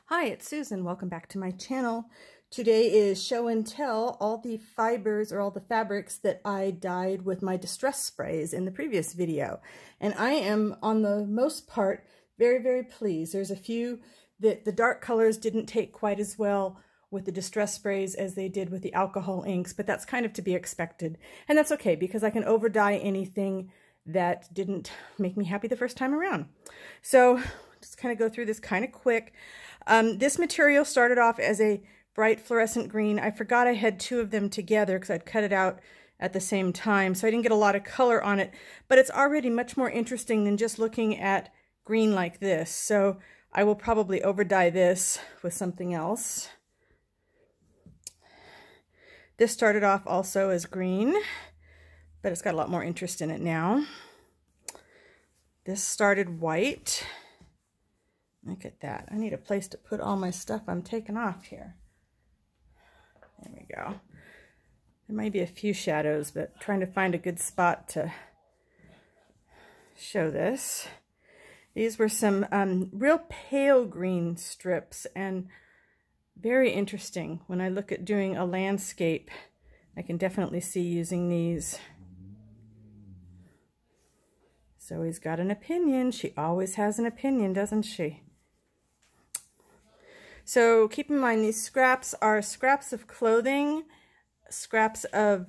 Hi, it's Susan. Welcome back to my channel. Today is show and tell all the fibers or all the fabrics that I dyed with my distress sprays in the previous video. And I am, on the most part, very pleased. There's a few that the dark colors didn't take quite as well with the distress sprays as they did with the alcohol inks, but that's kind of to be expected. And that's okay because I can over dye anything that didn't make me happy the first time around. So just kind of go through this kind of quick. This material started off as a bright fluorescent green. I forgot I had two of them together because I'd cut it out at the same time, so I didn't get a lot of color on it, but it's already much more interesting than just looking at green like this. So I will probably over dye this with something else. This started off also as green, but it's got a lot more interest in it now. This started white. Look at that. I need a place to put all my stuff I'm taking off here. There we go. There might be a few shadows, but trying to find a good spot to show this. These were some real pale green strips and very interesting. When I look at doing a landscape, I can definitely see using these. Zoe's got an opinion. She always has an opinion, doesn't she? So keep in mind, these scraps are scraps of clothing, scraps of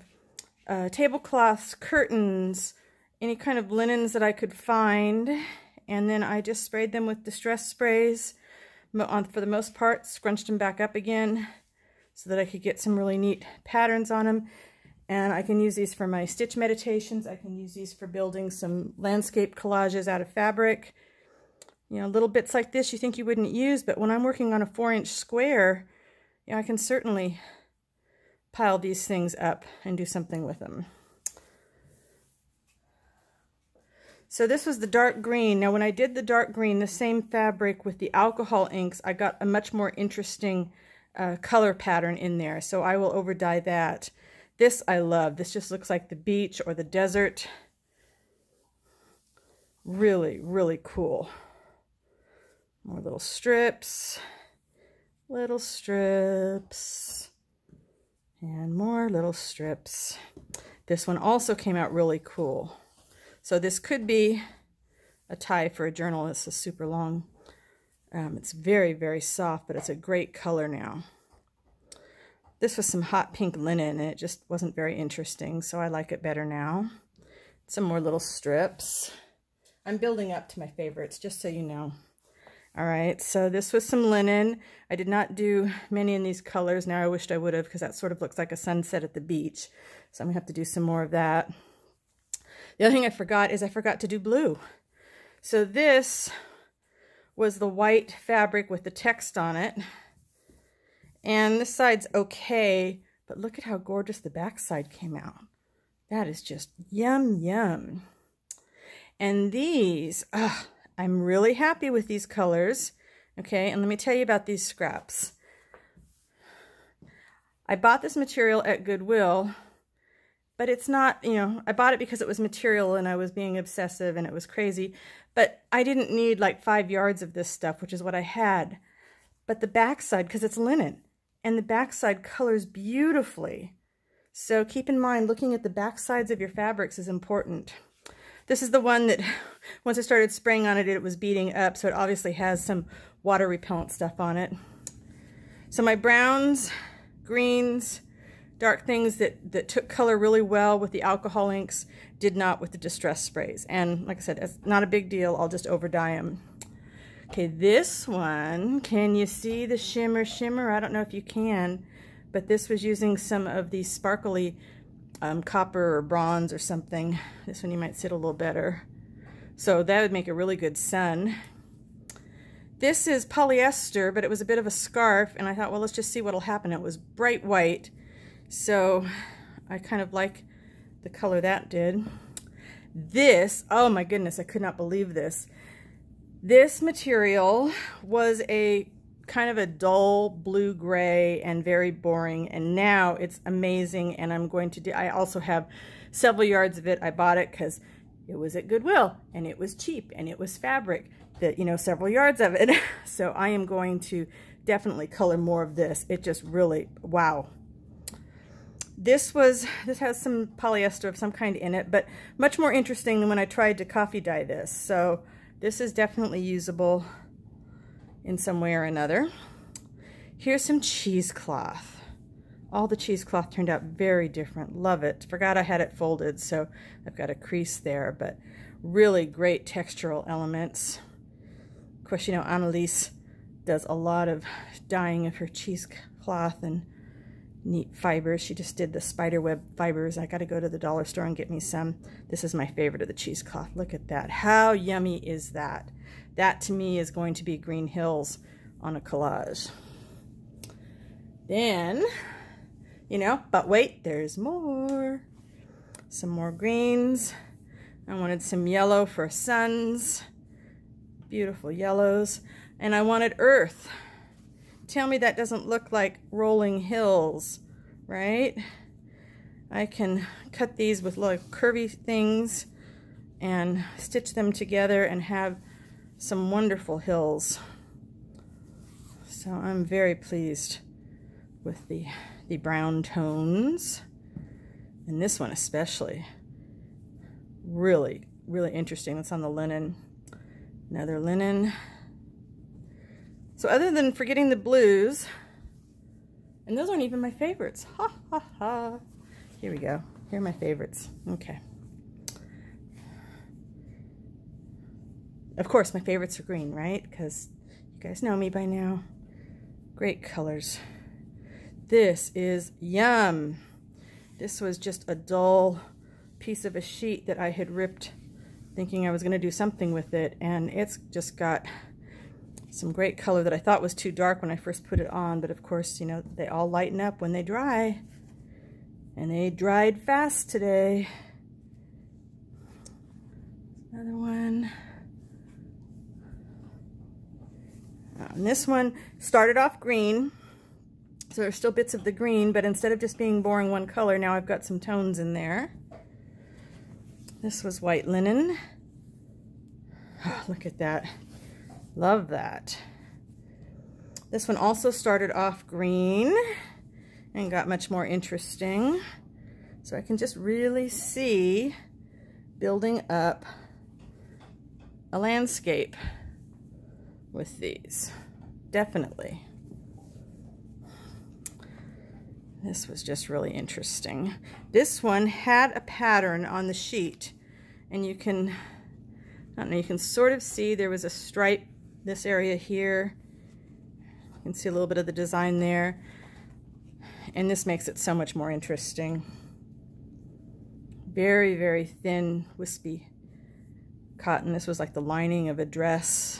tablecloths, curtains, any kind of linens that I could find. And then I just sprayed them with distress sprays. For the most part, scrunched them back up again so that I could get some really neat patterns on them. And I can use these for my stitch meditations. I can use these for building some landscape collages out of fabric. You know, little bits like this you think you wouldn't use, but when I'm working on a 4-inch square, you know, I can certainly pile these things up and do something with them. So this was the dark green. Now when I did the dark green, the same fabric with the alcohol inks, I got a much more interesting color pattern in there. So I will over dye that. This I love. This just looks like the beach or the desert. Really cool. More little strips, and more little strips. This one also came out really cool. So this could be a tie for a journal. This is super long. It's very soft, but it's a great color now. This was some hot pink linen, and it just wasn't very interesting, so I like it better now. Some more little strips. I'm building up to my favorites, just so you know. All right, so this was some linen. I did not do many in these colors. Now I wished I would have, because that sort of looks like a sunset at the beach. So I'm gonna have to do some more of that. The other thing I forgot is I forgot to do blue. So this was the white fabric with the text on it. And this side's okay, but look at how gorgeous the back side came out. That is just yum. And these, I'm really happy with these colors. Okay, and let me tell you about these scraps. I bought this material at Goodwill, but it's not, you know, I bought it because it was material and I was being obsessive and it was crazy, but I didn't need like 5 yards of this stuff, which is what I had. But the backside, because it's linen, and the backside colors beautifully. So keep in mind, looking at the backsides of your fabrics is important. This is the one that, once I started spraying on it, it was beating up, so it obviously has some water repellent stuff on it. So my browns, greens, dark things that took color really well with the alcohol inks did not with the distress sprays. And like I said, it's not a big deal. I'll just over dye them. Okay, this one, can you see the shimmer? I don't know if you can, but this was using some of these sparkly copper or bronze or something. This one you might see it a little better. So that would make a really good sun. This is polyester, but it was a bit of a scarf, and I thought, well, let's just see what'll happen. It was bright white, so I kind of like the color that did. This, oh my goodness, I could not believe this. This material was a kind of a dull blue-gray and very boring, and now it's amazing, and I'm going to do, I also have several yards of it. I bought it because it was at Goodwill, and it was cheap, and it was fabric. that, you know, several yards of it. So I am going to definitely color more of this. It just really, wow. This has some polyester of some kind in it, but much more interesting than when I tried to coffee dye this. So this is definitely usable in some way or another. Here's some cheesecloth. All the cheesecloth turned out very different. Love it. Forgot I had it folded, so I've got a crease there, but really great textural elements. Of course, you know, Annalise does a lot of dyeing of her cheesecloth and neat fibers. She just did the spiderweb fibers. I got to go to the dollar store and get me some. This is my favorite of the cheesecloth. Look at that. How yummy is that? That to me is going to be Green Hills on a collage. Then, you know, but wait, there's more. Some more greens. I wanted some yellow for suns. Beautiful yellows. And I wanted earth. Tell me that doesn't look like rolling hills, right? I can cut these with little curvy things and stitch them together and have some wonderful hills. So I'm very pleased with the brown tones. And this one especially. Really, really interesting. That's on the linen. Another linen. So other than forgetting the blues, and those aren't even my favorites. Ha ha ha. Here we go. Here are my favorites. Okay. Of course, my favorites are green, right? Because you guys know me by now. Great colors. This is yum. This was just a dull piece of a sheet that I had ripped thinking I was going to do something with it, and it's just got some great color that I thought was too dark when I first put it on, but of course, you know, they all lighten up when they dry, and they dried fast today. Another one. And this one started off green, so there's still bits of the green, but instead of just being boring one color, now I've got some tones in there. This was white linen. Oh, look at that. Love that. This one also started off green and got much more interesting. So I can just really see building up a landscape with these. Definitely. This was just really interesting. This one had a pattern on the sheet, and you can, I don't know, you can sort of see there was a stripe this area here. You can see a little bit of the design there, and this makes it so much more interesting. Very, very thin, wispy cotton. This was like the lining of a dress.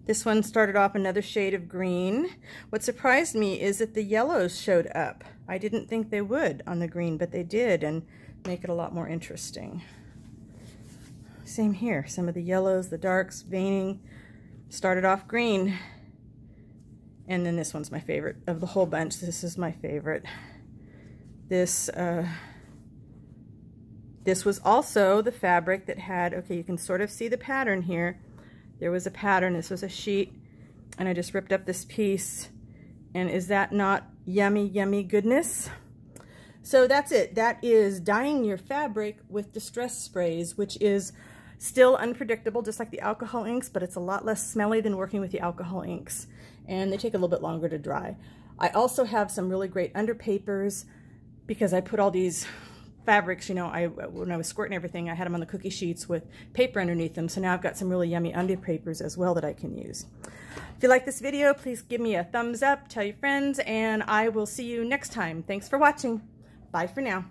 This one started off another shade of green. What surprised me is that the yellows showed up. I didn't think they would on the green, but they did, and make it a lot more interesting. Same here. Some of the yellows, the darks, veining, started off green. And then this one's my favorite of the whole bunch. This is my favorite. This was also the fabric that had, okay, you can sort of see the pattern here. There was a pattern. This was a sheet, and I just ripped up this piece. And is that not yummy, yummy goodness? So that's it. That is dyeing your fabric with distress sprays, which is still unpredictable, just like the alcohol inks, but it's a lot less smelly than working with the alcohol inks, and they take a little bit longer to dry. I also have some really great underpapers because I put all these fabrics, you know, when I was squirting everything, I had them on the cookie sheets with paper underneath them, so now I've got some really yummy underpapers as well that I can use. If you like this video, please give me a thumbs up, tell your friends, and I will see you next time. Thanks for watching. Bye for now.